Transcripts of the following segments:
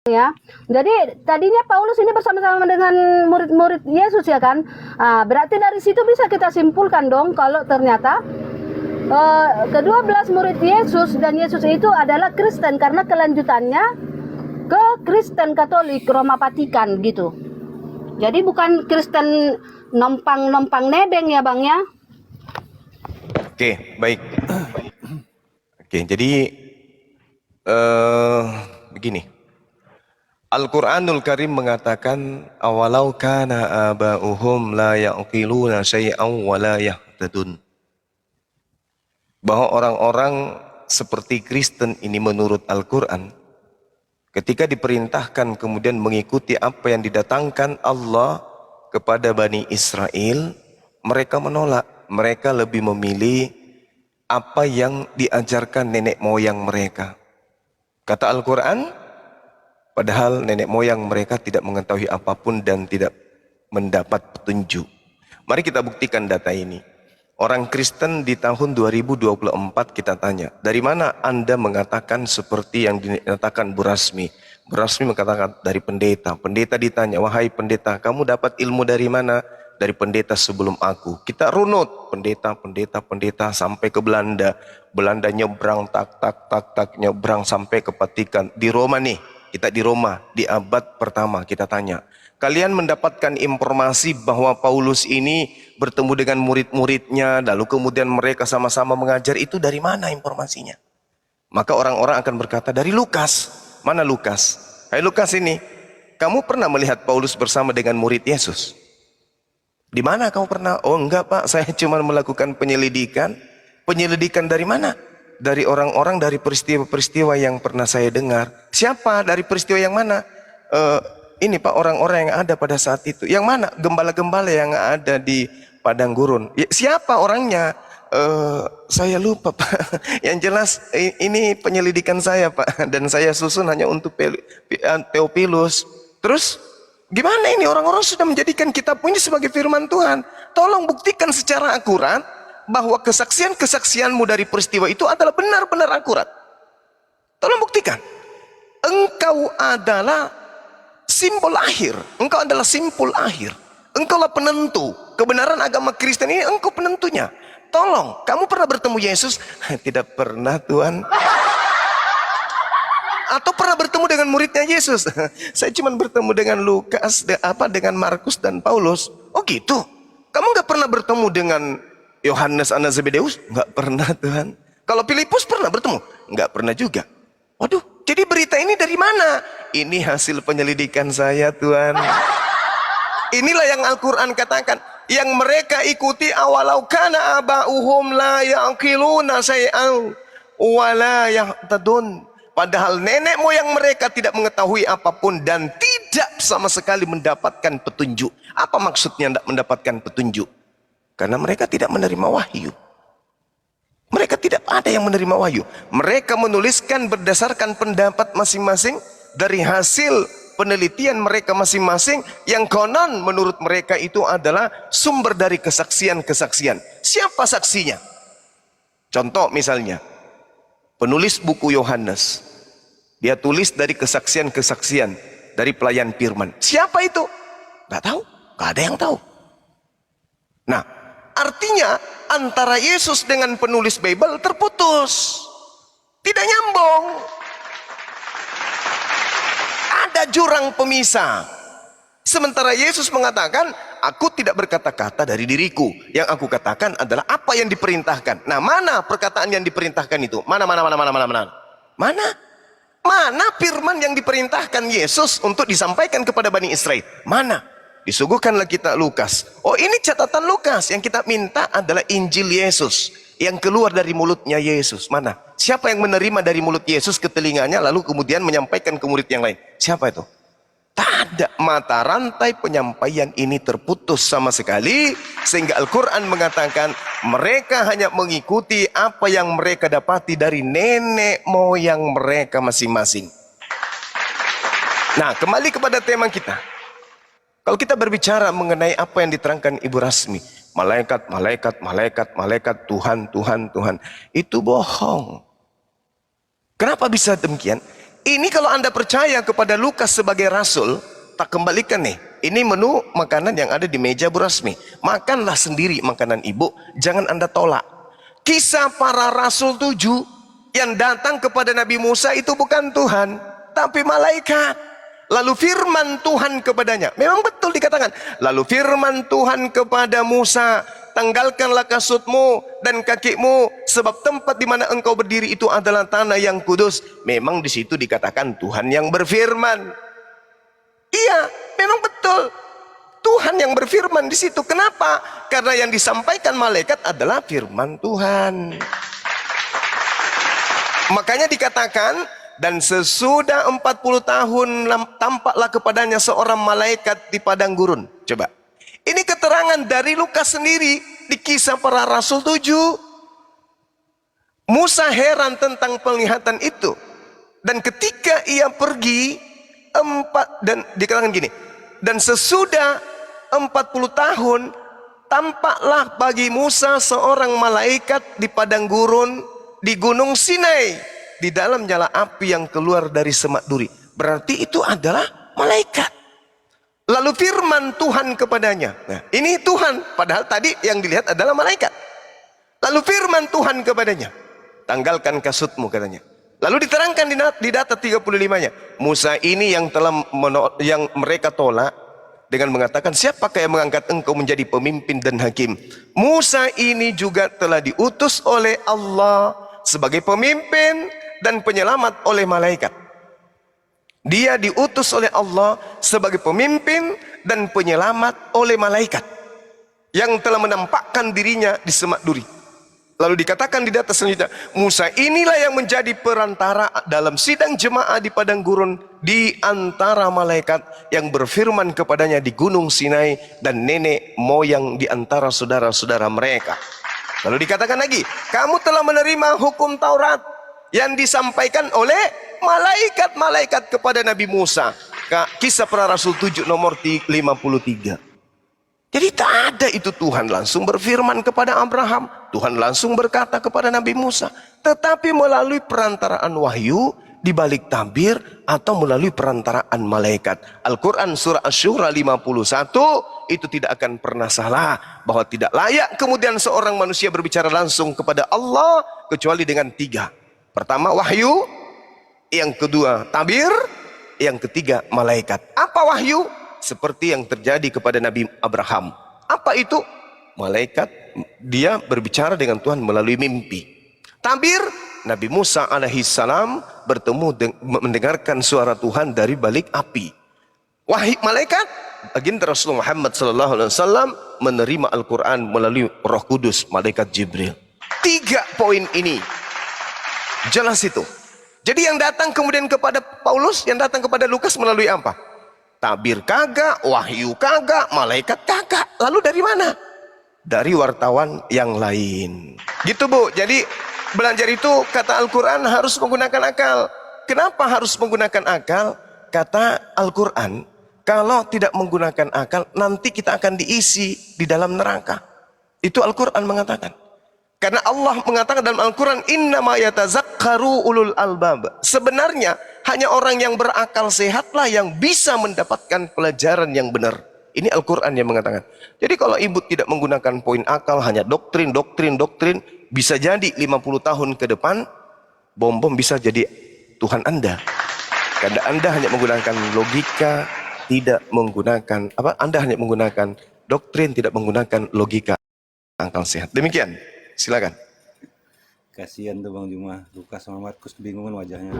Ya, jadi tadinya Paulus ini bersama-sama dengan murid-murid Yesus ya kan. Berarti dari situ bisa kita simpulkan dong kalau ternyata kedua belas murid Yesus dan Yesus itu adalah Kristen karena kelanjutannya ke Kristen Katolik Roma Vatikan gitu. Jadi bukan Kristen nompang nebeng ya Bang ya. Oke, baik. Oke, jadi begini. Al-Quranul Karim mengatakan awalau kana aba'uhum la ya'qiluna syai'an wa la yahtadun. Bahwa orang-orang seperti Kristen ini menurut Al-Quran, ketika diperintahkan kemudian mengikuti apa yang didatangkan Allah kepada Bani Israel, mereka menolak. Mereka lebih memilih apa yang diajarkan nenek moyang mereka. Kata Al-Quran, padahal nenek moyang mereka tidak mengetahui apapun dan tidak mendapat petunjuk. Mari kita buktikan data ini. Orang Kristen di tahun 2024 kita tanya, dari mana Anda mengatakan seperti yang dinyatakan Bu Rasmi? Bu Rasmi mengatakan dari pendeta. Pendeta ditanya, wahai pendeta, kamu dapat ilmu dari mana? Dari pendeta sebelum aku. Kita runut pendeta sampai ke Belanda. Belanda nyebrang tak nyebrang sampai ke Vatikan. Di Roma nih, kita di Roma di abad pertama kita tanya. Kalian mendapatkan informasi bahwa Paulus ini bertemu dengan murid-muridnya, lalu kemudian mereka sama-sama mengajar, itu dari mana informasinya? Maka orang-orang akan berkata, dari Lukas. Mana Lukas? Hai Lukas ini, kamu pernah melihat Paulus bersama dengan murid Yesus? Di mana kamu pernah? Oh enggak Pak, saya cuma melakukan penyelidikan. Penyelidikan dari mana? Dari orang-orang, dari peristiwa-peristiwa yang pernah saya dengar. Siapa? Dari peristiwa yang mana? Ini Pak, orang-orang yang ada pada saat itu. Yang mana? Gembala-gembala yang ada di padang gurun. Ya, siapa orangnya? Saya lupa Pak. Yang jelas ini penyelidikan saya Pak. Dan saya susun hanya untuk Theophilus. Terus gimana ini, orang-orang sudah menjadikan kitab ini sebagai firman Tuhan. Tolong buktikan secara akurat bahwa kesaksian-kesaksianmu dari peristiwa itu adalah benar-benar akurat. Tolong buktikan. Engkau adalah simbol akhir. Engkau adalah simpul akhir. Engkaulah penentu. Kebenaran agama Kristen ini engkau penentunya. Tolong, kamu pernah bertemu Yesus? Tidak pernah Tuhan. Atau pernah bertemu dengan muridnya Yesus? Saya cuma bertemu dengan Lukas, dengan Markus dan Paulus. Oh gitu. Kamu nggak pernah bertemu dengan Yohanes anak Zebedeus? Nggak pernah Tuhan. Kalau Filipus pernah bertemu? Nggak pernah juga. Waduh, jadi berita ini dari mana? Ini hasil penyelidikan saya Tuhan. Inilah yang Al-Quran katakan. Yang mereka ikuti awalau kana aba'uhum la ya'qiluna syai'an wa la yahtadun. Padahal nenek moyang mereka tidak mengetahui apapun dan tidak sama sekali mendapatkan petunjuk. Apa maksudnya tidak mendapatkan petunjuk? Karena mereka tidak menerima wahyu. Mereka tidak ada yang menerima wahyu. Mereka menuliskan berdasarkan pendapat masing-masing dari hasil penelitian mereka masing-masing yang konon menurut mereka itu adalah sumber dari kesaksian-kesaksian. Siapa saksinya? Contoh misalnya, penulis buku Yohanes. Dia tulis dari kesaksian-kesaksian dari pelayan firman. Siapa itu? Gak tahu. Gak ada yang tahu. Nah, artinya antara Yesus dengan penulis Bible terputus. Tidak nyambung. Ada jurang pemisah. Sementara Yesus mengatakan, aku tidak berkata-kata dari diriku. Yang aku katakan adalah apa yang diperintahkan. Nah, mana perkataan yang diperintahkan itu? Mana? Mana firman yang diperintahkan Yesus untuk disampaikan kepada Bani Israel? Mana? Disuguhkanlah kita Lukas. Oh, ini catatan Lukas. Yang kita minta adalah Injil Yesus yang keluar dari mulutnya Yesus. Mana? Siapa yang menerima dari mulut Yesus ke telinganya lalu kemudian menyampaikan ke murid yang lain? Siapa itu? Tak ada. Mata rantai penyampaian ini terputus sama sekali, sehingga Al-Quran mengatakan mereka hanya mengikuti apa yang mereka dapati dari nenek moyang mereka masing-masing. Nah, kembali kepada tema kita. Kalau kita berbicara mengenai apa yang diterangkan Ibu Rasmi, malaikat, Tuhan, itu bohong. Kenapa bisa demikian? Ini kalau Anda percaya kepada Lukas sebagai rasul, tak kembalikan nih. Ini menu makanan yang ada di meja Bu Rasmi. Makanlah sendiri makanan ibu, jangan Anda tolak. Kisah para rasul 7 yang datang kepada Nabi Musa itu bukan Tuhan, tapi malaikat. Lalu firman Tuhan kepadanya, memang betul dikatakan, lalu firman Tuhan kepada Musa, tanggalkanlah kasutmu dan kakimu, sebab tempat di mana engkau berdiri itu adalah tanah yang kudus. Memang di situ dikatakan Tuhan yang berfirman. Iya, memang betul. Tuhan yang berfirman di situ. Kenapa? Karena yang disampaikan malaikat adalah firman Tuhan. Makanya dikatakan, dan sesudah 40 tahun tampaklah kepadanya seorang malaikat di padang gurun. Coba. Ini keterangan dari Lukas sendiri di Kisah Para Rasul 7. Musa heran tentang penglihatan itu. Dan ketika ia pergi dan dikatakan gini, dan sesudah 40 tahun tampaklah bagi Musa seorang malaikat di padang gurun di Gunung Sinai, di dalam nyala api yang keluar dari semak duri. Berarti itu adalah malaikat. Lalu firman Tuhan kepadanya. Nah, ini Tuhan, padahal tadi yang dilihat adalah malaikat. Lalu firman Tuhan kepadanya, tanggalkan kasutmu, katanya. Lalu diterangkan di data 35-nya. Musa ini yang yang mereka tolak dengan mengatakan, siapakah yang mengangkat engkau menjadi pemimpin dan hakim? Musa ini juga telah diutus oleh Allah sebagai pemimpin dan penyelamat oleh malaikat. Dia diutus oleh Allah sebagai pemimpin dan penyelamat oleh malaikat yang telah menampakkan dirinya di semak duri. Lalu dikatakan di data selanjutnya, Musa inilah yang menjadi perantara dalam sidang jemaah di padang gurun di antara malaikat yang berfirman kepadanya di Gunung Sinai dan nenek moyang di antara saudara-saudara mereka. Lalu dikatakan lagi, kamu telah menerima hukum Taurat yang disampaikan oleh malaikat-malaikat kepada Nabi Musa. Kisah Para Rasul 7 nomor 53. Jadi tak ada itu Tuhan langsung berfirman kepada Abraham, Tuhan langsung berkata kepada Nabi Musa, tetapi melalui perantaraan wahyu, di balik tabir atau melalui perantaraan malaikat. Al-Quran surah Asy-Syura 51 itu tidak akan pernah salah, bahwa tidak layak kemudian seorang manusia berbicara langsung kepada Allah kecuali dengan 3. Pertama wahyu, yang kedua tabir, yang ketiga malaikat. Apa wahyu? Seperti yang terjadi kepada Nabi Abraham. Apa itu? Malaikat, dia berbicara dengan Tuhan melalui mimpi. Tabir, Nabi Musa alaihissalam bertemu mendengarkan suara Tuhan dari balik api. Wahyu malaikat, baginda Rasulullah Muhammad SAW menerima Al-Quran melalui Roh Kudus, malaikat Jibril. 3 poin ini jelas itu. Jadi yang datang kemudian kepada Paulus, yang datang kepada Lukas melalui apa? Tabir kagak, wahyu kagak, malaikat kagak. Lalu dari mana? Dari wartawan yang lain. Gitu Bu. Jadi belajar itu kata Al-Quran harus menggunakan akal. Kenapa harus menggunakan akal? Kata Al-Quran, kalau tidak menggunakan akal, nanti kita akan diisi di dalam neraka. Itu Al-Quran mengatakan. Karena Allah mengatakan dalam Al-Quran, innama yatazakkaru ulul albab. Sebenarnya hanya orang yang berakal sehatlah yang bisa mendapatkan pelajaran yang benar. Ini Al-Quran yang mengatakan. Jadi kalau ibu tidak menggunakan poin akal, hanya doktrin, bisa jadi 50 tahun ke depan, bom-bom bisa jadi Tuhan Anda. Karena Anda hanya menggunakan logika, tidak menggunakan, Anda hanya menggunakan doktrin, tidak menggunakan logika, akal sehat. Demikian. Silakan. Kasihan tuh Bang Juma, Lukas sama Markus kebingungan wajahnya.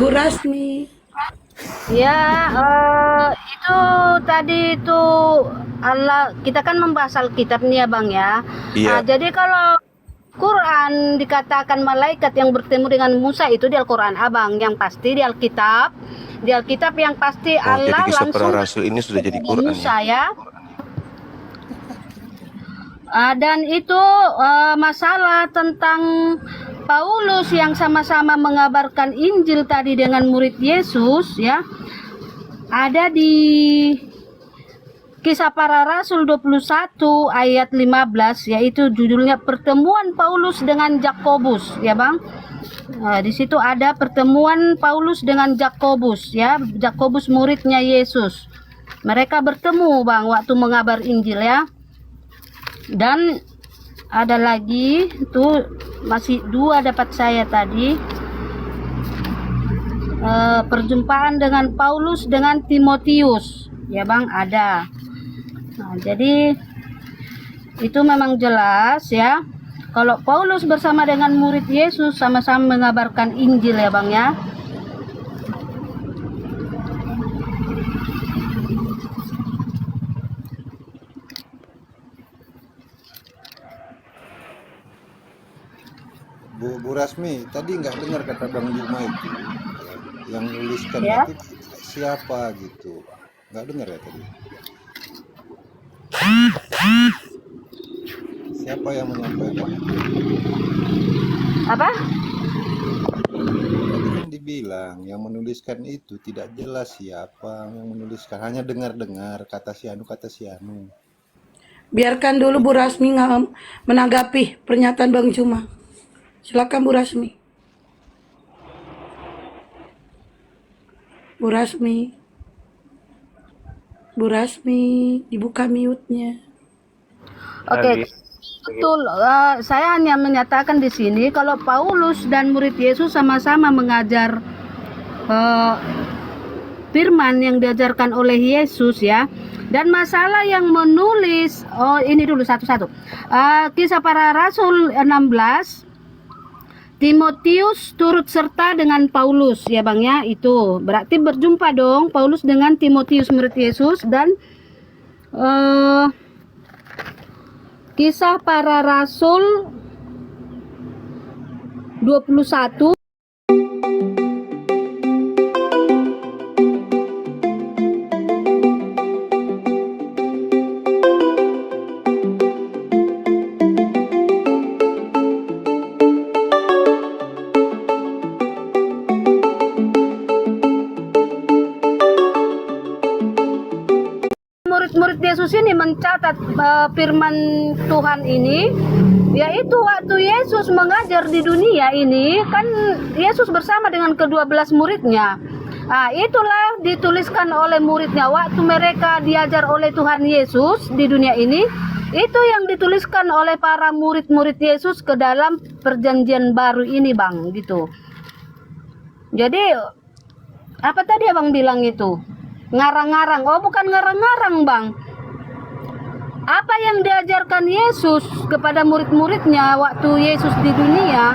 Bu Rasmi. Ya, itu tadi itu Allah, kita kan membahas Alkitab nih ya Bang ya. Iya. Jadi kalau Quran dikatakan malaikat yang bertemu dengan Musa itu di Al-Quran Abang, yang pasti di Alkitab. Di Alkitab yang pasti Allah jadi Kisah langsung Para Rasul ini sudah jadi Quran Musa ya. Dan itu masalah tentang Paulus yang sama-sama mengabarkan Injil tadi dengan murid Yesus ya. Ada di Kisah Para Rasul 21 ayat 15, yaitu judulnya Pertemuan Paulus dengan Yakobus ya Bang. Di situ ada pertemuan Paulus dengan Yakobus, ya, Yakobus muridnya Yesus. Mereka bertemu Bang waktu mengabar Injil, ya. Dan ada lagi tuh masih 2 dapat saya tadi. Perjumpaan dengan Paulus dengan Timotius, ya Bang, ada. Nah, jadi itu memang jelas, ya. Kalau Paulus bersama dengan murid Yesus sama-sama mengabarkan Injil, ya Bang, ya. Bu Rasmi, tadi nggak dengar kata Bang Juma itu, yang nuliskan Ya. itu siapa gitu, nggak dengar ya tadi. Siapa yang menyampaikan itu? Apa? Tadi kan dibilang yang menuliskan itu tidak jelas siapa yang menuliskan, hanya dengar-dengar kata si anu kata si anu. Biarkan dulu Bu Rasmi menanggapi pernyataan Bang Juma. Silakan Bu Rasmi. Bu Rasmi. Bu Rasmi, dibuka mute-nya. Oke, betul. Saya hanya menyatakan di sini kalau Paulus dan murid Yesus sama-sama mengajar firman yang diajarkan oleh Yesus, ya. Dan masalah yang menulis, ini dulu satu-satu. Kisah Para Rasul 16, Timotius turut serta dengan Paulus, ya Bang, ya. Itu berarti berjumpa dong Paulus dengan Timotius murid Yesus. Dan Kisah Para Rasul 21. Murid-murid Yesus ini mencatat firman Tuhan ini, yaitu waktu Yesus mengajar di dunia ini, kan Yesus bersama dengan ke-12 muridnya. Itulah dituliskan oleh muridnya waktu mereka diajar oleh Tuhan Yesus di dunia ini. Itu yang dituliskan oleh para murid-murid Yesus ke dalam perjanjian baru ini, Bang, gitu. Jadi apa tadi Abang bilang itu? Ngarang-ngarang. Oh, bukan ngarang-ngarang, Bang. Apa yang diajarkan Yesus kepada murid-muridnya waktu Yesus di dunia,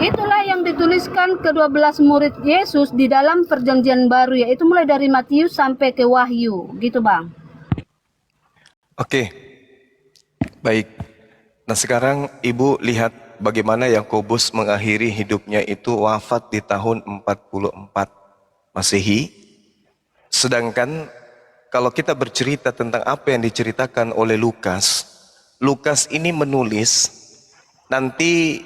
itulah yang dituliskan ke-12 murid Yesus di dalam perjanjian baru, yaitu mulai dari Matius sampai ke Wahyu, gitu Bang. Oke, baik. Nah sekarang Ibu lihat bagaimana Yakobus mengakhiri hidupnya itu wafat di tahun 44 Masehi. Sedangkan kalau kita bercerita tentang apa yang diceritakan oleh Lukas, Lukas ini menulis nanti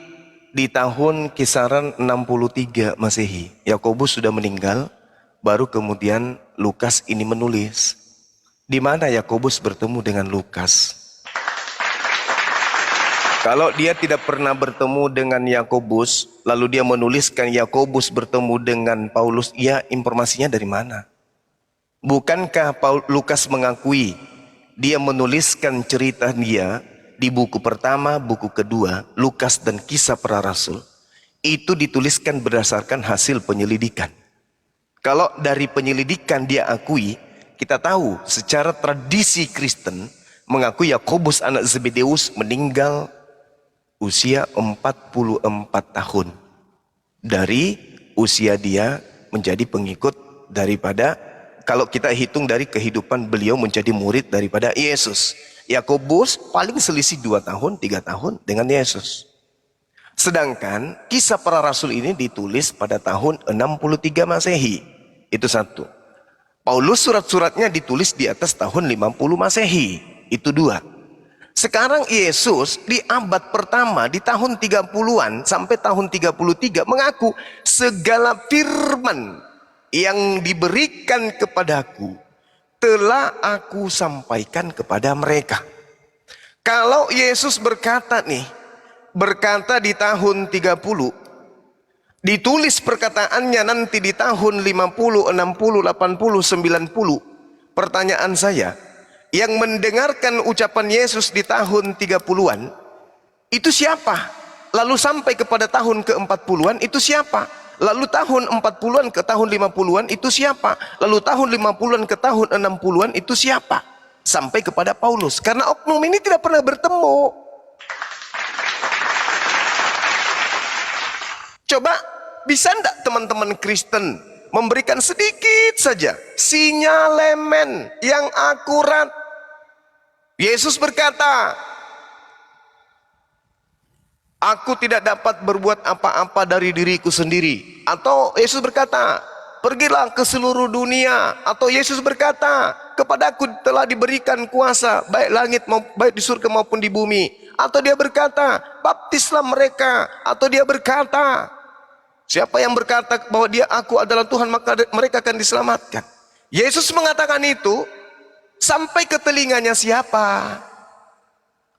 di tahun kisaran 63 Masehi. Yakobus sudah meninggal, baru kemudian Lukas ini menulis. Di mana Yakobus bertemu dengan Lukas? Kalau dia tidak pernah bertemu dengan Yakobus, lalu dia menuliskan Yakobus bertemu dengan Paulus, ya informasinya dari mana? Bukankah Lukas mengakui dia menuliskan cerita dia di buku pertama, buku kedua, Lukas dan Kisah Para Rasul, itu dituliskan berdasarkan hasil penyelidikan. Kalau dari penyelidikan dia akui, kita tahu secara tradisi Kristen mengakui Yakobus anak Zebedeus meninggal usia 44 tahun. Dari usia dia menjadi pengikut daripada, kalau kita hitung dari kehidupan beliau menjadi murid daripada Yesus. Yakobus paling selisih 2 tahun, 3 tahun dengan Yesus. Sedangkan Kisah Para Rasul ini ditulis pada tahun 63 Masehi. Itu satu. Paulus surat-suratnya ditulis di atas tahun 50 Masehi. Itu 2. Sekarang Yesus di abad pertama, di tahun 30-an sampai tahun 33 mengaku segala firman yang diberikan kepadaku telah aku sampaikan kepada mereka. Kalau Yesus berkata di tahun 30, Ditulis perkataannya nanti di tahun 50, 60, 80, 90. Pertanyaan saya, yang mendengarkan ucapan Yesus di tahun 30-an, itu siapa? Lalu sampai kepada tahun ke-40-an, itu siapa? Lalu tahun 40-an ke tahun 50-an, itu siapa? Lalu tahun 50-an ke tahun 60-an, itu siapa? Sampai kepada Paulus. Karena oknum ini tidak pernah bertemu. Coba bisa enggak teman-teman Kristen memberikan sedikit saja sinyalemen yang akurat? Yesus berkata, aku tidak dapat berbuat apa-apa dari diriku sendiri. Atau Yesus berkata, pergilah ke seluruh dunia. Atau Yesus berkata, kepadaku telah diberikan kuasa baik langit baik di surga maupun di bumi. Atau dia berkata, baptislah mereka. Atau dia berkata, siapa yang berkata bahwa aku adalah Tuhan, maka mereka akan diselamatkan. Yesus mengatakan itu sampai ke telinganya siapa?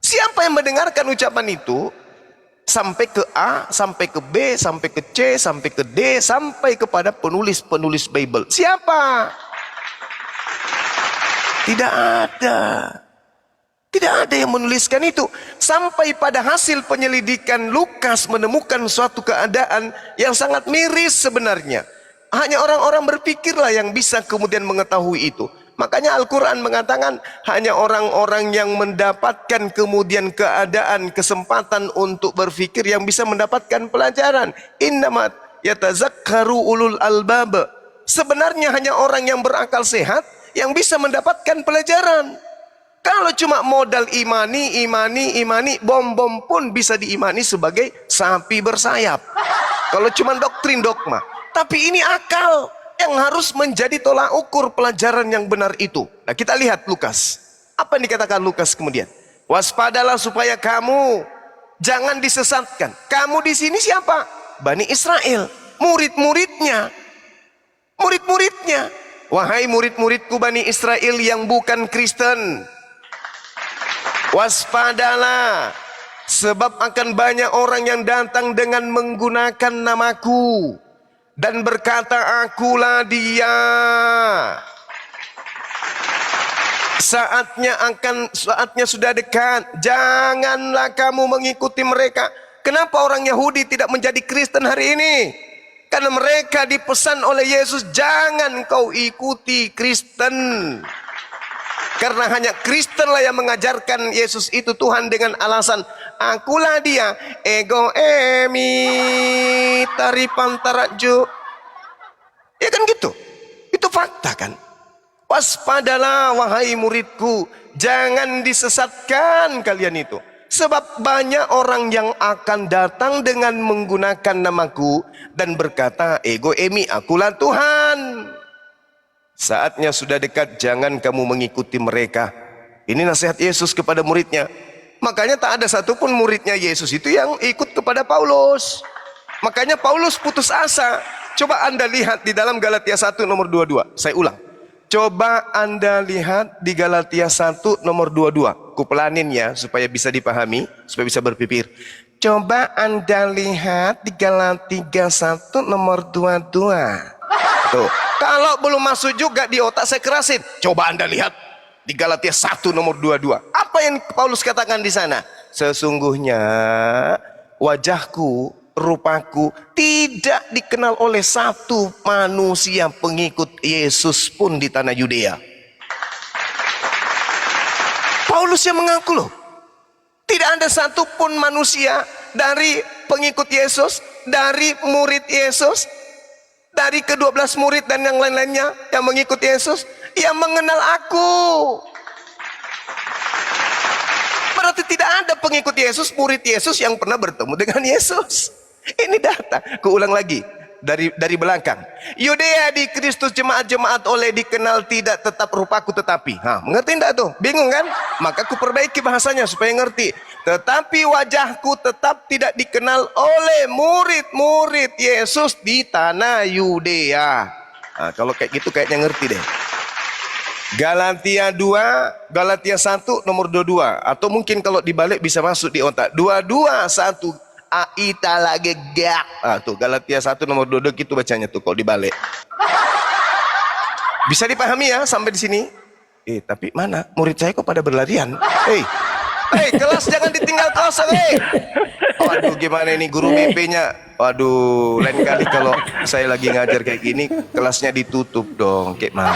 Siapa yang mendengarkan ucapan itu? Sampai ke A, sampai ke B, sampai ke C, sampai ke D, sampai kepada penulis-penulis Bible. Siapa? Tidak ada. Tidak ada yang menuliskan itu. Sampai pada hasil penyelidikan, Lukas menemukan suatu keadaan yang sangat miris sebenarnya. Hanya orang-orang berpikirlah yang bisa kemudian mengetahui itu. Makanya Al-Quran mengatakan hanya orang-orang yang mendapatkan kemudian keadaan, kesempatan untuk berpikir yang bisa mendapatkan pelajaran. Innamat yatazakkaru ulul albab. Sebenarnya hanya orang yang berakal sehat yang bisa mendapatkan pelajaran. Kalau cuma modal imani, bom-bom pun bisa diimani sebagai sapi bersayap. Kalau cuma doktrin dogma. Tapi ini akal yang harus menjadi tolak ukur pelajaran yang benar itu. Nah, kita lihat Lukas. Apa yang dikatakan Lukas kemudian? Waspadalah supaya kamu jangan disesatkan. Kamu di sini siapa? Bani Israel, murid-muridnya. Murid-muridnya. Wahai murid-muridku Bani Israel yang bukan Kristen, waspadalah, sebab akan banyak orang yang datang dengan menggunakan namaku dan berkata, akulah dia. Saatnya sudah dekat. Janganlah kamu mengikuti mereka. Kenapa orang Yahudi tidak menjadi Kristen hari ini? Karena mereka dipesan oleh Yesus, jangan kau ikuti Kristen. Karena hanya Kristenlah yang mengajarkan Yesus itu Tuhan dengan alasan, akulah dia, ego emi taripantaraju. Ya kan gitu. Itu fakta kan. Waspadalah wahai muridku, jangan disesatkan kalian itu. Sebab banyak orang yang akan datang dengan menggunakan namaku dan berkata, ego emi, akulah Tuhan. Saatnya sudah dekat, jangan kamu mengikuti mereka. Ini nasihat Yesus kepada muridnya. Makanya tak ada satupun muridnya Yesus itu yang ikut kepada Paulus. Makanya Paulus putus asa. Coba Anda lihat di dalam Galatia 1 nomor 22. Saya ulang. Coba Anda lihat di Galatia 1 nomor 22. Kupelanin ya supaya bisa dipahami, supaya bisa berpikir. Coba Anda lihat di Galatia 1 nomor 22. Tuh, kalau belum masuk juga di otak saya kerasin. Coba Anda lihat di Galatia 1 nomor 22. Apa yang Paulus katakan di sana? Sesungguhnya wajahku, rupaku tidak dikenal oleh satu manusia pengikut Yesus pun di tanah Yudea. Paulus yang mengaku loh. Tidak ada satupun manusia dari pengikut Yesus, dari murid Yesus, dari ke-12 murid dan yang lain-lainnya yang mengikuti Yesus, yang mengenal aku. Berarti tidak ada pengikut Yesus, murid Yesus yang pernah bertemu dengan Yesus. Ini data. Kuulang lagi dari belakang. Yudea di Kristus jemaat-jemaat oleh dikenal tidak tetap rupaku tetapi. Mengerti enggak tuh? Bingung kan? Maka ku perbaiki bahasanya supaya ngerti. Tetapi wajahku tetap tidak dikenal oleh murid-murid Yesus di tanah Yudea. Kalau kayak gitu kayaknya ngerti deh. Galatia 2, Galatia 1 nomor 22. Atau mungkin kalau dibalik bisa masuk di otak. 22, 1. aita lagi gak. Tuh Galatia 1 nomor 2 gitu bacanya tuh kalau dibalik. Bisa dipahami ya sampai di sini? Tapi mana murid saya kok pada berlarian? Kelas jangan ditinggal kelas, Waduh, gimana ini guru BP-nya? Waduh, lain kali kalau saya lagi ngajar kayak gini, kelasnya ditutup dong. Kayak mana?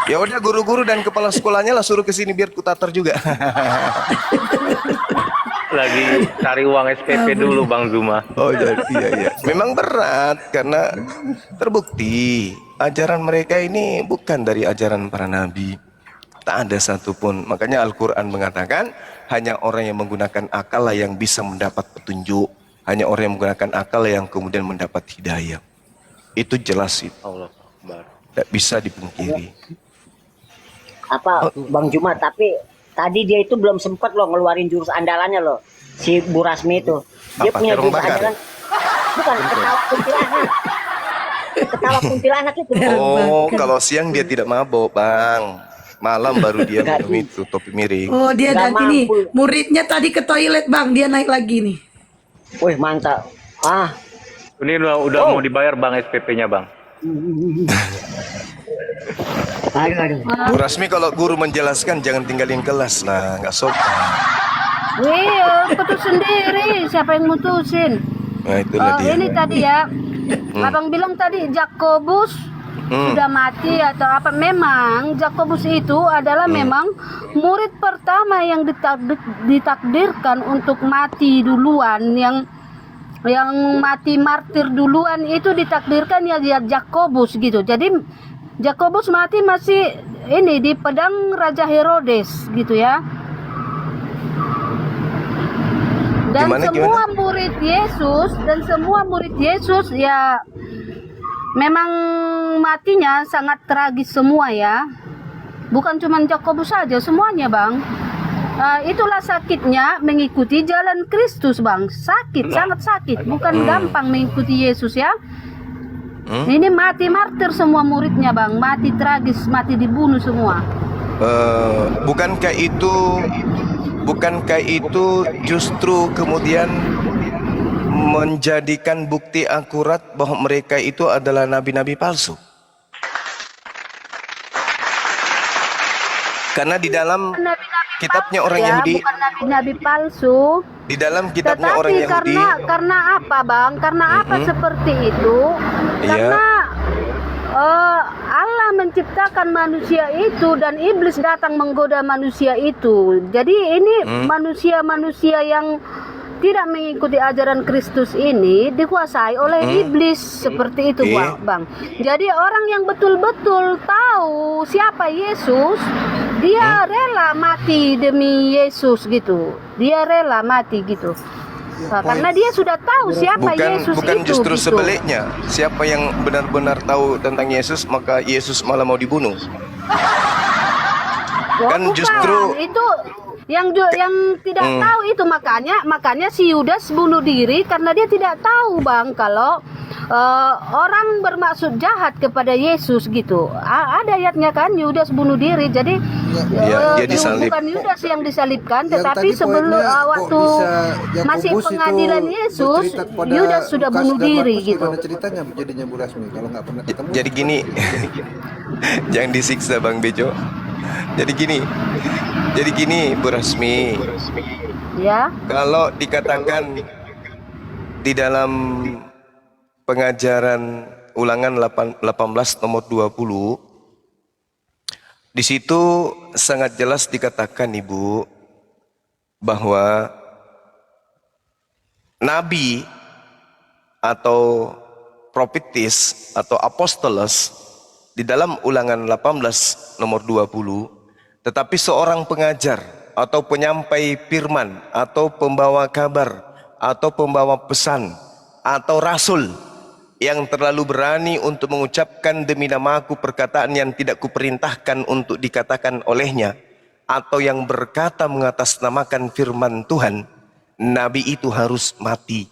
Ya udah, guru-guru dan kepala sekolahnya lah suruh ke sini biar kutatar juga. Lagi cari uang SPP dulu Bang Zuma. Oh iya. Memang berat karena terbukti ajaran mereka ini bukan dari ajaran para nabi. Tak ada satupun. Makanya Al-Quran mengatakan hanya orang yang menggunakan akal lah yang bisa mendapat petunjuk. Hanya orang yang menggunakan akal lah yang kemudian mendapat hidayah. Itu jelas itu. Allah Akbar. Tidak bisa dipungkiri. Bang Juma, tapi tadi dia itu belum sempat loh ngeluarin jurus andalannya loh. Si Bu Rasmi itu. Dia Apa, punya terong jurus bakar? andalan. Bukan, ketawa kuntilanak. Ketawa kuntilanak itu. Oh, kalau siang dia tidak mabok, Bang. Malam baru dia minum itu topi miring. Oh, dia Nggak ganti nih. mampu. Muridnya tadi ke toilet, Bang. Dia naik lagi nih. Wih, mantap. Ini udah mau dibayar Bang SPP-nya Bang. Aduh. Bu Rasmi, kalau guru menjelaskan jangan tinggalin kelas lah, nggak sopan. Putus sendiri. Siapa yang mutusin? Nah itulah dia. Ini tadi ya, abang bilang tadi Jakobus sudah mati atau apa? Memang Jakobus itu adalah memang murid pertama yang ditakdirkan untuk mati duluan, yang mati martir duluan itu ditakdirkan ya Jakobus gitu. Jadi Jakobus mati masih ini di pedang Raja Herodes gitu ya. Dan semua murid Yesus ya memang matinya sangat tragis semua ya. Bukan cuma Jakobus saja, semuanya Bang. Itulah sakitnya mengikuti jalan Kristus Bang. Sakit, sangat sakit. Bukan gampang mengikuti Yesus ya. Ini mati martir semua muridnya Bang. Mati tragis, mati dibunuh semua. Bukankah itu justru kemudian menjadikan bukti akurat bahwa mereka itu adalah nabi-nabi palsu? Karena di dalam kitabnya orang Yahudi, bukan nabi-nabi palsu. di dalam kitabnya Tetapi orang Yahudi, karena apa Bang? Karena apa seperti itu? Iya. Karena Allah menciptakan manusia itu dan iblis datang menggoda manusia itu. Jadi ini manusia-manusia yang tidak mengikuti ajaran Kristus ini dikuasai oleh iblis seperti itu Bang. Jadi orang yang betul-betul tahu siapa Yesus, dia rela mati demi Yesus gitu. Dia rela mati gitu. Karena dia sudah tahu siapa Yesus bukan itu. justru gitu. sebaliknya. Siapa yang benar-benar tahu tentang Yesus, maka Yesus malah mau dibunuh. Kan Bukan. justru Itu yang tidak tahu itu, makanya si Yudas bunuh diri karena dia tidak tahu Bang kalau orang bermaksud jahat kepada Yesus gitu. Ada ayatnya kan, Yudas bunuh diri. Jadi dia disalib. bukan Yudas yang disalibkan, Yang tetapi tadi sebelum poinnya, kok waktu bisa masih Yakobus itu pengadilan Yesus, bercerita kepada Yudas sudah Lukas bunuh dan diri Markus, gitu. gimana ceritanya jadinya Bu Rasmi kalau nggak pernah ketemu? Jadi gini, jangan disiksa Bang Bejo. Jadi gini Bu Rasmi, Ya. kalau dikatakan di dalam pengajaran Ulangan 18 nomor 20, di situ sangat jelas dikatakan Ibu bahwa nabi atau prophetis atau apostolos di dalam Ulangan 18 nomor 20, tetapi seorang pengajar atau penyampai firman atau pembawa kabar atau pembawa pesan atau rasul yang terlalu berani untuk mengucapkan demi namaku perkataan yang tidak kuperintahkan untuk dikatakan olehnya, atau yang berkata mengatasnamakan firman Tuhan, nabi itu harus mati.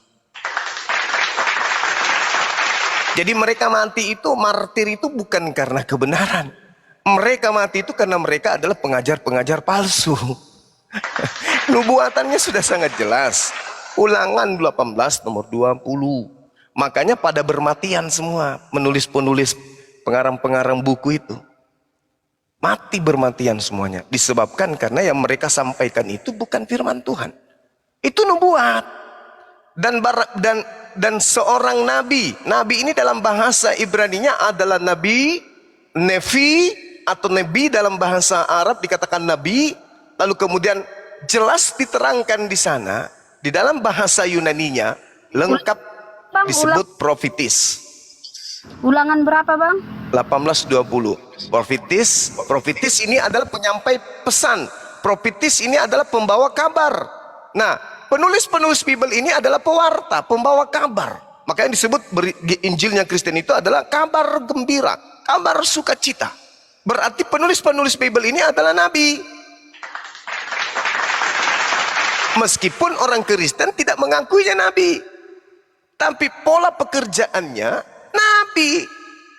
Jadi mereka mati itu, martir itu bukan karena kebenaran. Mereka mati itu karena mereka adalah pengajar-pengajar palsu. Nubuatannya sudah sangat jelas. Ulangan 18 nomor 20. Makanya pada bermatian semua penulis-penulis pengarang-pengarang buku itu. Mati bermatian semuanya. Disebabkan karena yang mereka sampaikan itu bukan firman Tuhan. Itu nubuat. Dan seorang nabi. Nabi ini dalam bahasa Ibraninya adalah nabi, nevi, atau nabi dalam bahasa Arab dikatakan nabi. Lalu kemudian jelas diterangkan di sana. Di dalam bahasa Yunaninya lengkap Bang, disebut profetis. Ulangan berapa, Bang? 18:20. Profetis ini adalah penyampai pesan. Profetis ini adalah pembawa kabar. Nah, penulis-penulis Bible ini adalah pewarta, pembawa kabar. Makanya disebut Injilnya Kristen itu adalah kabar gembira, kabar sukacita. Berarti penulis-penulis Bible ini adalah nabi. Meskipun orang Kristen tidak mengakuinya nabi, tapi pola pekerjaannya nabi.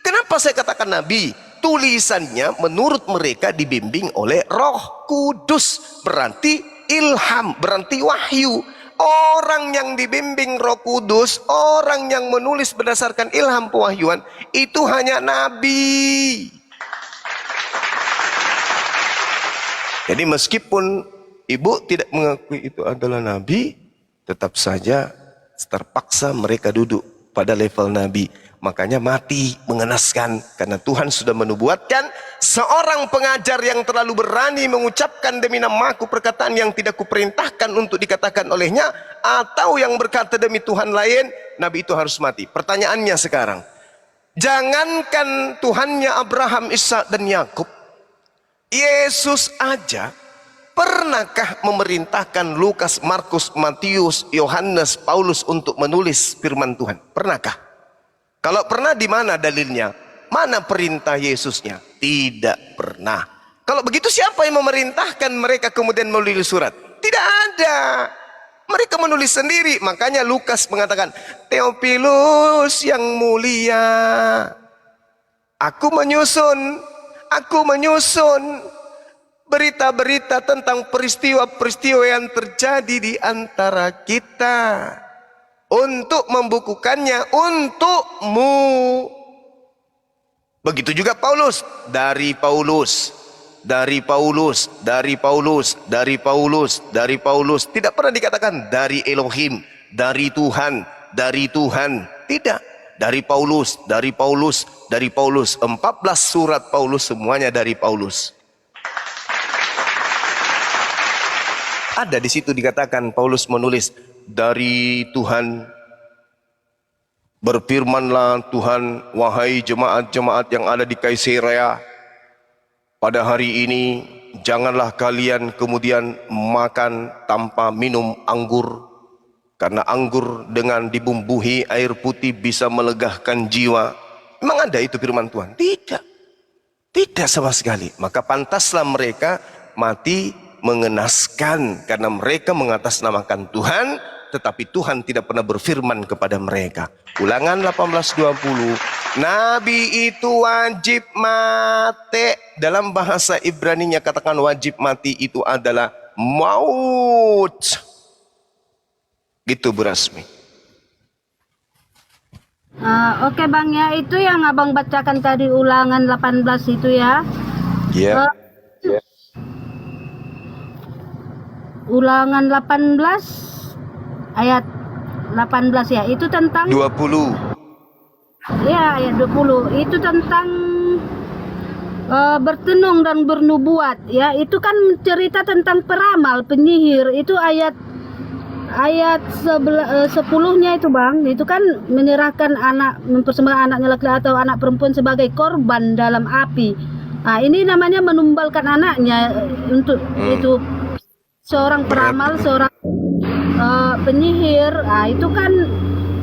Kenapa saya katakan nabi? Tulisannya menurut mereka dibimbing oleh Roh Kudus, berarti ilham, berarti wahyu. Orang yang dibimbing Roh Kudus, orang yang menulis berdasarkan ilham pewahyuan, itu hanya nabi. Jadi meskipun ibu tidak mengakui itu adalah nabi, tetap saja terpaksa mereka duduk pada level nabi. Makanya mati mengenaskan, karena Tuhan sudah menubuatkan seorang pengajar yang terlalu berani mengucapkan demi namaku perkataan yang tidak kuperintahkan untuk dikatakan olehnya, atau yang berkata demi Tuhan lain, nabi itu harus mati. Pertanyaannya sekarang, jangankan Tuhannya Abraham, Ishak dan Yakub, Yesus aja pernahkah memerintahkan Lukas, Markus, Matius, Yohanes, Paulus untuk menulis firman Tuhan? Pernahkah? Kalau pernah, di mana dalilnya? Mana perintah Yesusnya? Tidak pernah. Kalau begitu siapa yang memerintahkan mereka kemudian menulis surat? Tidak ada. Mereka menulis sendiri. Makanya Lukas mengatakan, Theophilus yang mulia, aku menyusun berita-berita tentang peristiwa-peristiwa yang terjadi di antara kita, untuk membukukannya untukmu. Begitu juga Paulus. Dari Paulus. Tidak pernah dikatakan dari Elohim, dari Tuhan. Tidak. Dari Paulus. 14 surat Paulus semuanya dari Paulus. Ada di situ dikatakan Paulus menulis dari Tuhan. Berfirmanlah Tuhan, wahai jemaat-jemaat yang ada di Kaisarea, pada hari ini janganlah kalian kemudian makan tanpa minum anggur, karena anggur dengan dibumbuhi air putih bisa melegahkan jiwa. Memang ada itu firman Tuhan? Tidak sama sekali. Maka pantaslah mereka mati mengenaskan, karena mereka mengatasnamakan Tuhan, tetapi Tuhan tidak pernah berfirman kepada mereka. Ulangan 18:20. Nabi itu wajib mati. Dalam bahasa Ibraninya katakan wajib mati itu adalah maut. Gitu Bu Rasmi. Oke Bang ya, itu yang Abang bacakan tadi Ulangan 18 itu ya. Iya. Ulangan 18 ayat 18 ya, itu tentang 20. ya ayat 20 itu tentang bertenung dan bernubuat ya. Itu kan cerita tentang peramal, penyihir. Itu ayat 10-nya itu Bang, itu kan menyerahkan anak, mempersembahkan anaknya laki-laki atau anak perempuan sebagai korban dalam api. Nah, ini namanya menumbalkan anaknya untuk itu seorang peramal, seorang penyihir. Nah, itu kan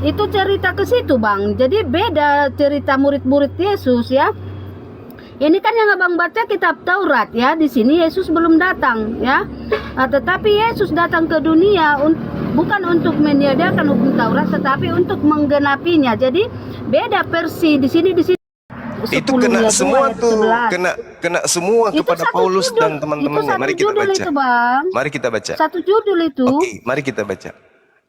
itu cerita ke situ Bang. Jadi beda cerita murid-murid Yesus ya. Ini kan yang Abang baca kitab Taurat ya. Di sini Yesus belum datang ya. Tetapi Yesus datang ke dunia bukan untuk menyediakan hukum Taurat, tetapi untuk menggenapinya. Jadi beda versi di sini Itu kena semua tuh, kena semua itu kepada Paulus judul, dan teman-temannya. Mari kita baca. Itu, Bang. Mari kita baca. Satu judul itu. Oke, mari kita baca.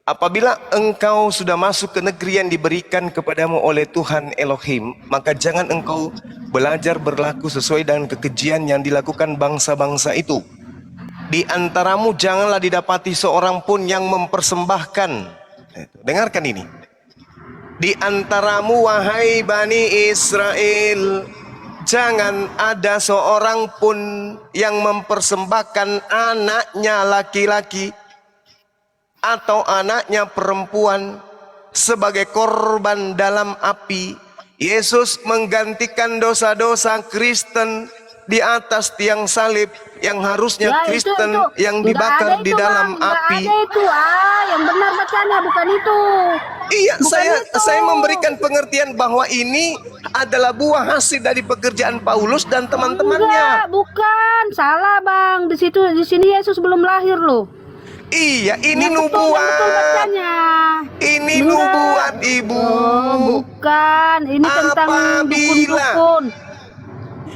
apabila engkau sudah masuk ke negeri yang diberikan kepadamu oleh Tuhan Elohim, maka jangan engkau belajar berlaku sesuai dengan kekejian yang dilakukan bangsa-bangsa itu. Di antaramu janganlah didapati seorang pun yang mempersembahkan. Dengarkan ini. Di antaramu wahai Bani Israel, jangan ada seorang pun yang mempersembahkan anaknya laki-laki atau anaknya perempuan sebagai korban dalam api. Yesus menggantikan dosa-dosa Kristen di atas tiang salib yang harusnya Ya, Kristen yang Nggak dibakar ada di itu, dalam Bang. Nggak api. ada itu. Yang benar bacanya bukan itu. Iya, Bukan itu. saya memberikan pengertian bahwa ini adalah buah hasil dari pekerjaan Paulus dan Enggak, teman-temannya. bukan. Salah, Bang. Di sini Yesus belum lahir loh. Iya, ini Yang betul nubuat. bacanya. Ini Enggak. nubuat, Ibu. Oh, bukan. Ini tentang Apabila- dukun-dukun.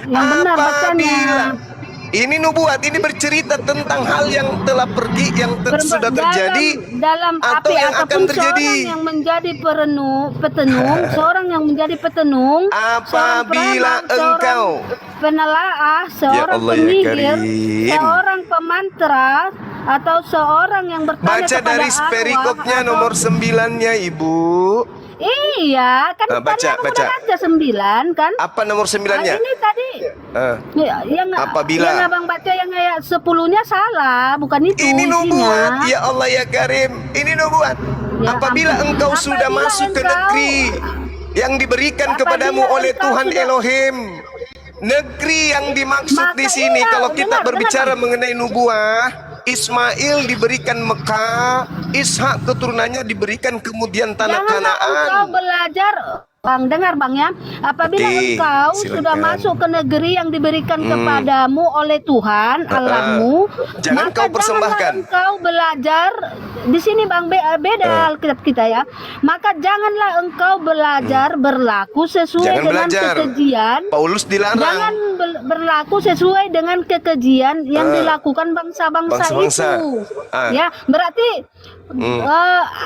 Yang benar bacanya. Ini nubuat, ini bercerita tentang hal yang telah pergi, yang sudah terjadi dalam atau api yang akan ataupun terjadi. seorang yang menjadi petenung, seorang yang menjadi petenung, seorang Apabila peramal, seorang engkau, penelaah, seorang Allah ya penyihir, Karim. seorang pemantra, atau seorang yang bertanya baca kepada dari arwah, perikopnya atau- nomor 9-nya, Ibu. Iya, kan Ah, baca, tadi aku baca. udah baca 9 kan? Apa nomor 9-nya? Ini tadi yang Apabila- yang abang baca yang kayak 10-nya salah, bukan itu Ini isinya. nubuat, ya Allah ya Karim. Ini nubuat. Ya Apabila ampun. engkau sudah Apabila masuk ke engkau- negeri yang diberikan Apabila kepadamu oleh engkau Tuhan sudah- Elohim. Negeri yang dimaksud Maka di sini, iya, kalau kita dengar, berbicara dengar. mengenai nubuah, Ismail diberikan Mekah, Ishak keturunannya diberikan kemudian tanah Janganlah engkau Kanaan. belajar, Bang, dengar Bang ya. Apabila Oke, engkau silakan. sudah masuk ke negeri yang diberikan kepadamu oleh Tuhan Allahmu, Jangan maka kau persembahkan. janganlah engkau belajar di sini Bang, beda Alkitab kita ya. Maka janganlah engkau belajar berlaku sesuai Jangan dengan belajar. kekejian. Paulus dilarang. Jangan berlaku sesuai dengan kekejian yang dilakukan bangsa-bangsa Bangsa-bangsa. itu. Ah. Ya, berarti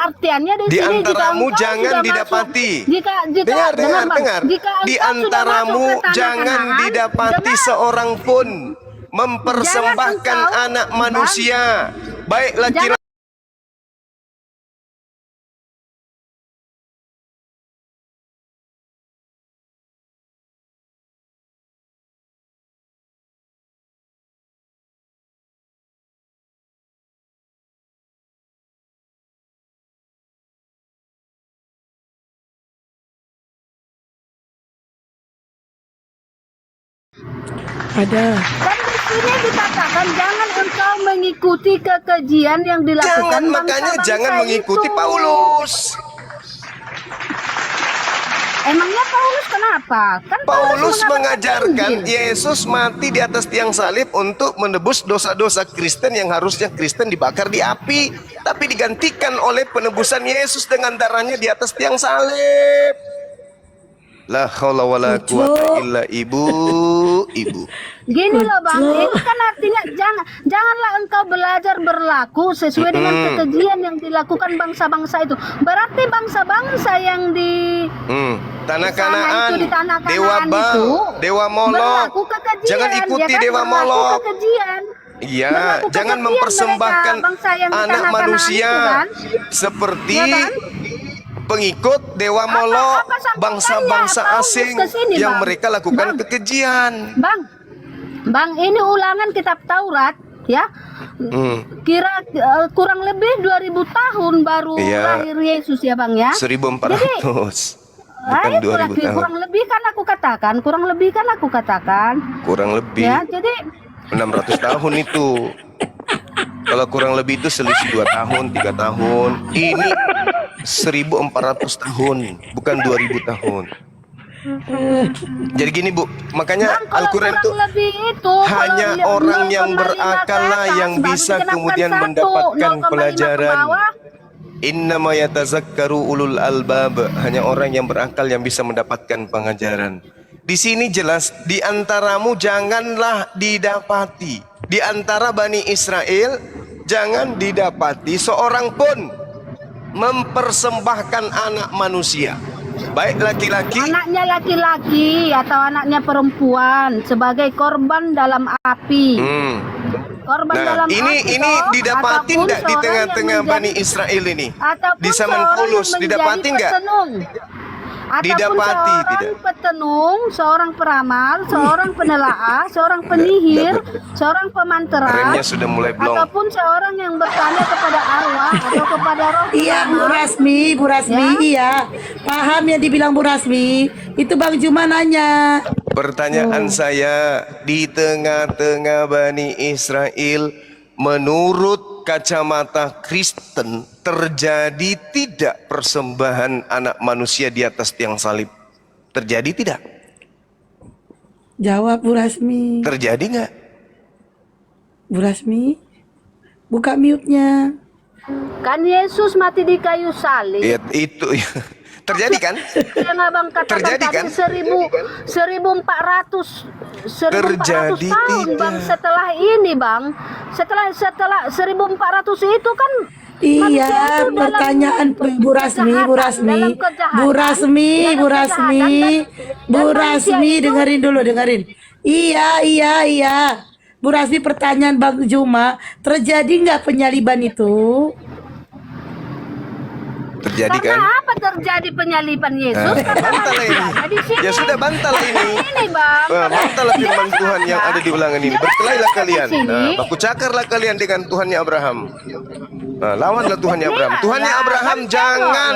artiannya Di di sini jika antaramu engkau jangan sudah didapati. masuk, jika Dengar, Bang, dengar. jika Di engkau sudah antaramu masuk ke tanah jangan Kanaan, didapati dengar, seorang pun mempersembahkan Jangan engkau, anak Bang. manusia, baik laki-laki. Ada. dan di sini dikatakan jangan engkau mengikuti kekejian yang dilakukan Jangan, makanya bangsa-bangsa jangan mengikuti itu. Paulus. Emangnya Paulus kenapa? Kan Paulus mengatakan mengajarkan Injil. Yesus mati di atas tiang salib untuk menebus dosa-dosa Kristen yang harusnya Kristen dibakar di api, tapi digantikan oleh penebusan Yesus dengan darahnya di atas tiang salib. La haula wala quwata illa ibu. Gini loh Bang, ini kan artinya janganlah engkau belajar berlaku sesuai dengan kekejian yang dilakukan bangsa-bangsa itu. Berarti bangsa-bangsa yang di Tanah sana Kanaan, itu, di tanah Dewa Kanaan Baal, itu Dewa Molok. berlaku kekejian, Jangan ikuti ya kan? Dewa Berlaku Molok. kekejian. Iya, Berlaku jangan kekejian mempersembahkan mereka, bangsa yang di anak tanah Kanaan manusia itu kan? seperti Ya kan? pengikut Dewa Molok, apa sambutannya bangsa-bangsa Paulus asing ke sini, yang Bang? mereka lakukan Bang. kekejian. Bang, ini ulangan kitab Taurat ya. Kira kurang lebih 2000 tahun baru Iya. lahir Yesus ya Bang ya. 1400. Bukan 2000 tahun. kurang lebih kan aku katakan. Kurang lebih Ya, jadi 600 tahun itu. Kalau kurang lebih itu selisih 2 tahun, 3 tahun. Ini 1400 tahun, bukan 2000 tahun. Jadi gini Bu, makanya Bang, kalau Al-Quran kurang itu lebih itu hanya kalau orang 0,5 yang ke berakal lah atas, yang Bang, bisa dikenapkan kemudian 1, mendapatkan 0,5 ke pelajaran. bawah. Innama yatazakkaru ulul albab, hanya orang yang berakal yang bisa mendapatkan pengajaran. Di sini jelas, di antaramu janganlah didapati, di antara Bani Israel jangan didapati seorang pun mempersembahkan anak manusia, baik laki-laki. Anaknya laki-laki atau anaknya perempuan sebagai korban dalam api. Korban Nah, dalam ini api didapatin ataupun nggak di seorang tengah-tengah yang Bani menjadi- Israel ini? ataupun Di zaman seorang Paulus yang didapatin menjadi nggak? petenung. Ataupun Didapati, seorang tidak? petenung, seorang peramal, seorang penelaah, seorang penyihir, seorang pemantera, Remnya sudah mulai blong. ataupun seorang yang bertanya kepada arwah atau kepada roh. Iya Bu Rasmi, iya. Paham yang dibilang Bu Rasmi. Itu Bang Juma nanya. Pertanyaan saya, di tengah-tengah Bani Israel, menurut kacamata Kristen, terjadi tidak persembahan anak manusia di atas tiang salib? Terjadi tidak? Jawab Bu Rasmi. Terjadi nggak? Bu Rasmi, buka mute-nya. Kan Yesus mati di kayu salib. Ya, itu terjadi kan? Yang abang katakan Terjadi tadi kan? 1400 Terjadi tahun bang tidak. setelah ini bang, setelah 1400 itu kan manusia Iya, itu dalam pertanyaan Bu Rasmi, Bu kejahatan, Rasmi, dalam kejahatan, Bu Rasmi, dalam Bu Rasmi, kejahatan, Bu dan manusia Rasmi, itu- dengerin dulu, dengerin. Iya. Bu Rasmi, pertanyaan Bang Juma, terjadi nggak penyaliban itu? Terjadi kan? Karena apa terjadi penyaliban Yesus? Karena Bantah lah ini. manusia. Di sini. Ya sudah, bantah lah ini. Ini bang. Bantahlah firman Tuhan yang ada di ulangan ini. Berkelailah kalian. Di sini. Baku cakarlah kalian dengan Tuhannya Abraham. Nah, lawanlah Tuhannya Abraham. Tuhannya Abraham jangan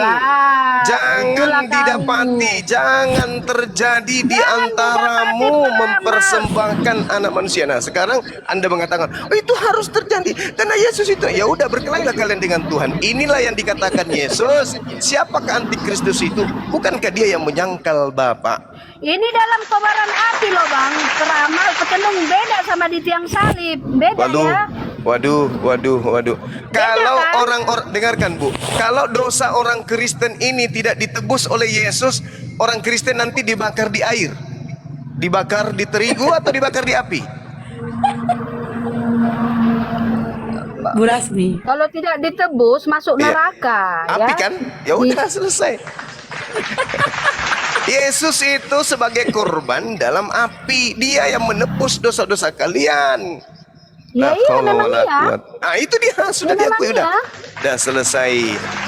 didapati, jangan terjadi di antaramu mempersembahkan anak manusia. Nah, sekarang Anda mengatakan, oh, itu harus terjadi karena Yesus itu. Ya udah, berkelailah kalian dengan Tuhan. Inilah yang dikatakan Yesus. Siapakah antikristus itu? Bukankah dia yang menyangkal Bapa? Ini dalam kobaran api loh bang. Peramal petenung beda sama di tiang salib. Beda ya. Waduh. Kalau kan? orang-orang, dengarkan Bu, kalau dosa orang Kristen ini tidak ditebus oleh Yesus, orang Kristen nanti dibakar di air, dibakar di terigu atau dibakar di api? Bu Rasmi. Kalau tidak ditebus masuk Iya. neraka. Api ya. kan? Ya udah, selesai. Yesus itu sebagai korban dalam api, dia yang menebus dosa-dosa kalian. Ya iya memang iya. Nah itu dia sudah Ya, diakui, memang udah selesai.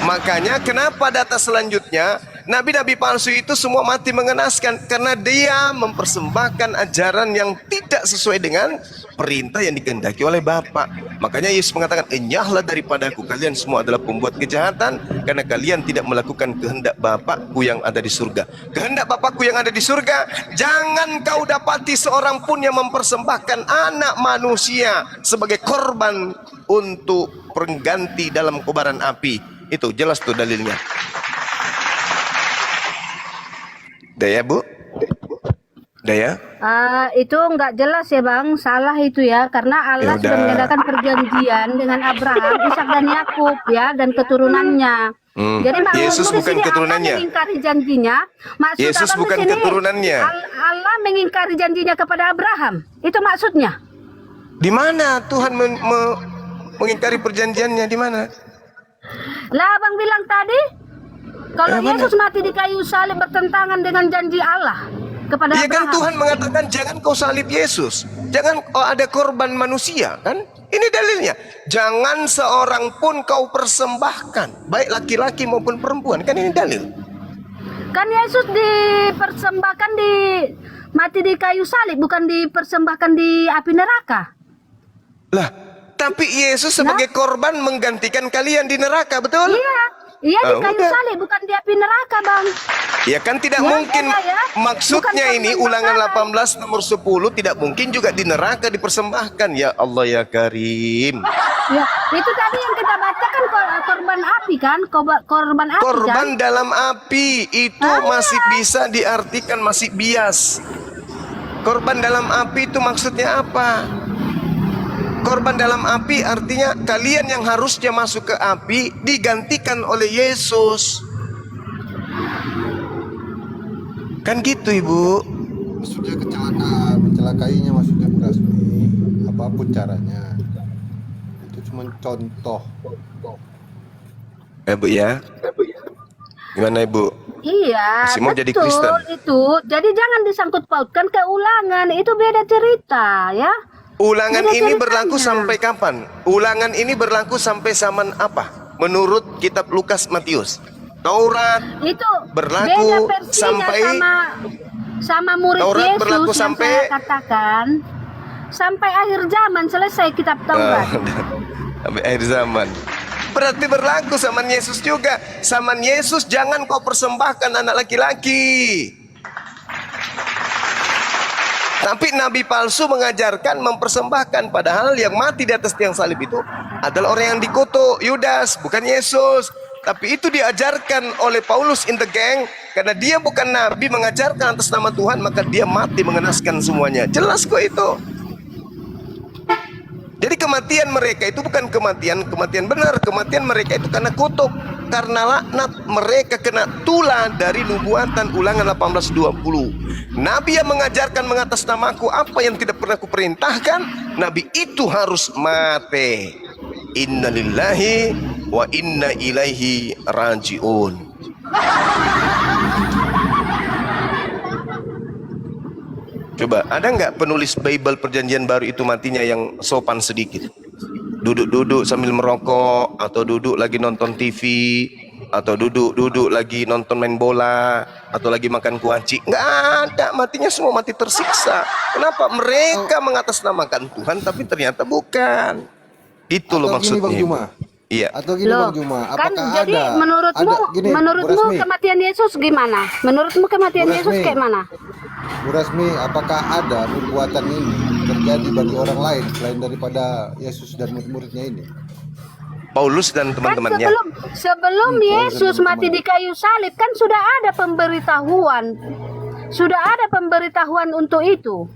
Makanya kenapa data selanjutnya nabi-nabi palsu itu semua mati mengenaskan, karena dia mempersembahkan ajaran yang tidak sesuai dengan perintah yang dikehendaki oleh Bapa. Makanya Yesus mengatakan, enyahlah daripadaku, kalian semua adalah pembuat kejahatan, karena kalian tidak melakukan kehendak Bapakku yang ada di surga. Kehendak Bapakku yang ada di surga, jangan kau dapati seorang pun yang mempersembahkan anak manusia sebagai korban untuk pengganti dalam kobaran api. Itu jelas tuh dalilnya. Daya Bu? Daya? Itu nggak jelas ya bang, salah itu ya, karena Allah Ya sudah udah. mengadakan perjanjian dengan Abraham, Ishak dan Yakub ya, dan keturunannya. Jadi maksudku Yesus di bukan sini keturunannya. Allah mengingkari janjinya. Maksud Yesus abang di bukan sini, keturunannya. Allah mengingkari janjinya kepada Abraham. Itu maksudnya. Di mana Tuhan mengingkari perjanjiannya, di mana? Lah abang bilang tadi, kalau Mana? Yesus mati di kayu salib bertentangan dengan janji Allah kepada Iya kan, Abraham. Tuhan mengatakan jangan kau salib Yesus, jangan ada korban manusia, kan? Ini dalilnya. Jangan seorang pun kau persembahkan, baik laki-laki maupun perempuan. Kan ini dalil. Kan Yesus dipersembahkan mati di kayu salib, bukan dipersembahkan di api neraka. Lah, tapi Yesus sebagai korban menggantikan kalian di neraka, betul? Iya di kayu Udah. salib, bukan di api neraka, Bang. Ya kan tidak Ya, mungkin. beda ya. Maksudnya Bukan ini korban ulangan bakaran. 18 nomor 10 tidak mungkin juga di neraka dipersembahkan. Ya Allah ya Karim. Ya, itu tadi yang kita bacakan korban api kan, korban api Korban kan. dalam api itu masih bisa diartikan masih bias. Korban dalam api itu maksudnya apa? Korban dalam api artinya kalian yang harusnya masuk ke api digantikan oleh Yesus. Kan gitu Ibu. Maksudnya kecelakaan, mencelakainya maksudnya Bu Rasmi. Apapun caranya. Itu cuma contoh. Bu ya. Gimana Ibu? Iya, Masih mau jadi betul Kristen? itu. Jadi jangan disangkut pautkan ke ulangan, itu beda cerita ya. Ulangan Beda ini ceritanya. berlaku sampai kapan? Ulangan ini berlaku sampai zaman apa? Menurut kitab Lukas Matius. Taurat Itu berlaku beda versinya sampai sama murid Taurat Yesus berlaku yang sampai saya katakan sampai akhir zaman selesai kitab Taurat. sampai akhir zaman. Berarti berlaku zaman Yesus juga. Zaman Yesus jangan kau persembahkan anak laki-laki. Tapi nabi palsu mengajarkan mempersembahkan, padahal yang mati di atas tiang salib itu adalah orang yang dikutuk, Yudas, bukan Yesus. Tapi itu diajarkan oleh Paulus in the gang, karena dia bukan nabi mengajarkan atas nama Tuhan, maka dia mati mengenaskan semuanya. Jelas kok itu. Jadi kematian mereka itu bukan kematian benar. Kematian mereka itu karena kutuk, karena laknat. Mereka kena tulah dari nubuatan Ulangan 18:20. Nabi yang mengajarkan mengatasnamaku apa yang tidak pernah kuperintahkan, nabi itu harus mati. Innalillahi wa inna ilaihi rajiun. Coba, ada nggak penulis Bible Perjanjian Baru itu matinya yang sopan sedikit? Duduk-duduk sambil merokok, atau duduk lagi nonton TV, atau duduk-duduk lagi nonton main bola, atau lagi makan kuaci. Nggak ada, matinya semua mati tersiksa. Kenapa? Mereka mengatasnamakan Tuhan, tapi ternyata bukan. Itu loh Atau gini, maksudnya. Bang Juma. Iya. Atau gini Loh, Bang Juma, kan apakah jadi ada gini, Bu menurutmu Rasmi, kematian Yesus gimana? Menurutmu kematian Bu Yesus Rasmi. kayak mana? Bu Rasmi, apakah ada perbuatan ini terjadi bagi orang lain selain daripada Yesus dan murid-muridnya ini? Paulus dan Kan teman-temannya. sebelum Yesus mati di kayu salib kan sudah ada pemberitahuan. Sudah ada pemberitahuan untuk itu.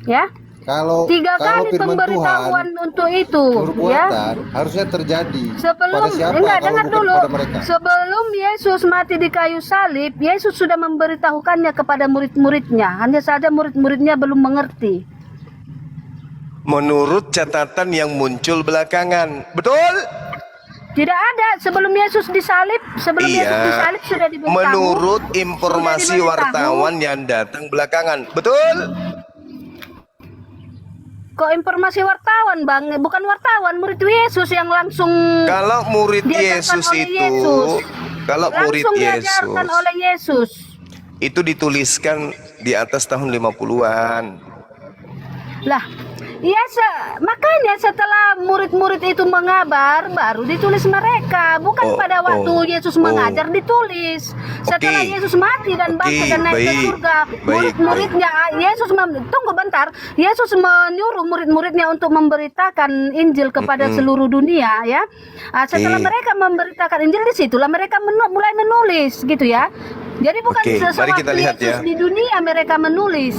Ya. Kalau 3 kalau kali firman pemberitahuan Tuhan untuk itu, ya. perbuatan harusnya terjadi Sebelum pada siapa enggak, kalau dengar bukan dulu. kepada mereka? Sebelum Yesus mati di kayu salib, Yesus sudah memberitahukannya kepada murid-muridnya. Hanya saja murid-muridnya belum mengerti. Menurut catatan yang muncul belakangan. Betul? Tidak ada sebelum Yesus disalib, Yesus disalib sudah diberitahu. Menurut informasi Sudah diberitahu. wartawan yang datang belakangan. Betul? Kok informasi wartawan, Bang? Bukan wartawan, murid Yesus yang langsung Kalau murid diajarkan Yesus oleh itu, Yesus. kalau murid Langsung Yesus diajarkan oleh Yesus. itu dituliskan di atas tahun 50-an. Lah, ya makanya setelah murid-murid itu mengabar, baru ditulis mereka. Bukan pada waktu Yesus mengajar ditulis. Setelah Yesus mati dan bangkit dan naik ke surga, murid-muridnya Yesus tunggu bentar. Yesus menyuruh murid-muridnya untuk memberitakan Injil kepada seluruh dunia, ya. Setelah mereka memberitakan Injil, disitulah mereka mulai menulis, gitu ya. Jadi bukan Mari sesuatu kita lihat Yesus ya. di dunia mereka menulis.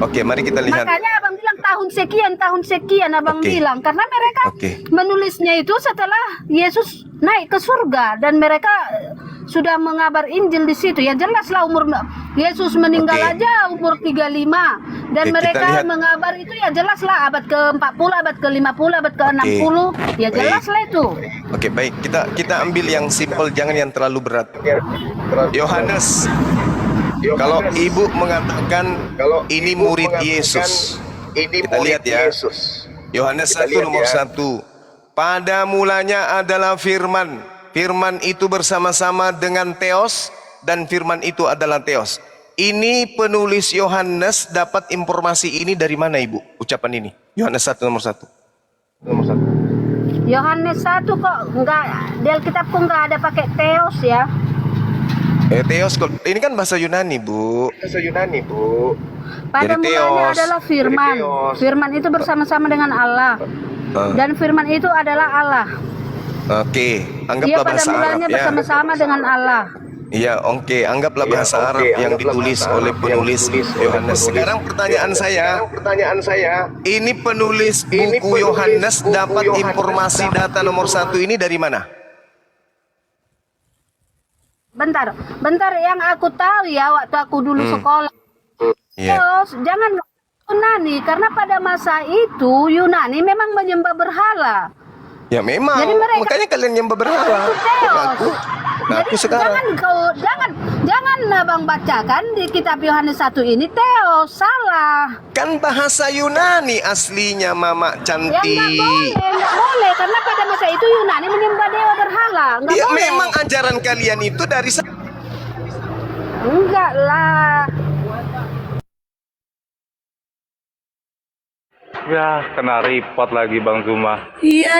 Oke, mari kita lihat. Makanya abang bilang tahun sekian abang bilang, karena mereka menulisnya itu setelah Yesus naik ke surga dan mereka sudah mengabar Injil di situ. Ya jelaslah umur Yesus meninggal aja umur 35 dan mereka mengabar itu ya jelaslah abad ke-40, abad ke-50, abad ke-60. Ya jelaslah itu. Oke, baik. Kita ambil yang simpel, jangan yang terlalu berat. Yohanes, kalau ibu mengatakan ini murid Yesus, kita lihat ya. Yohanes 1 nomor 1. Pada mulanya adalah firman. Firman itu bersama-sama dengan Theos, dan firman itu adalah Theos. Ini penulis Yohanes dapat informasi ini dari mana, Ibu? Ucapan ini. Yohanes 1 nomor 1. Yohanes 1 kok enggak, di Alkitabku enggak ada pakai Theos ya. Theos, ini kan bahasa Yunani, Bu. Pada Jadi mulanya Theos. adalah firman. Firman itu bersama-sama dengan Allah. Dan firman itu adalah Allah. Oke, Dia anggaplah pada bahasa Arab mulanya ya. bersama-sama dengan Allah. Iya, oke, anggaplah bahasa Arab yang ditulis oleh penulis Yohanes. Sekarang pertanyaan saya, ini penulis buku Yohanes dapat informasi data nomor 1 ini dari mana? Bentar yang aku tahu ya waktu aku dulu sekolah. Terus jangan Yunani, karena pada masa itu Yunani memang menyembah berhala. Ya memang, Jadi mereka- makanya kalian yang berhala. Itu teos. Ngaku sekarang. Jangan Bang bacakan di kitab Yohanes 1 ini teos, salah. Kan bahasa Yunani aslinya Mama Ya cantik. nggak boleh, karena pada masa itu Yunani menyembah dewa berhala, nggak Ya boleh. memang ajaran kalian itu dari Enggak lah. Ya, kena repot lagi Bang Zuma. Iya.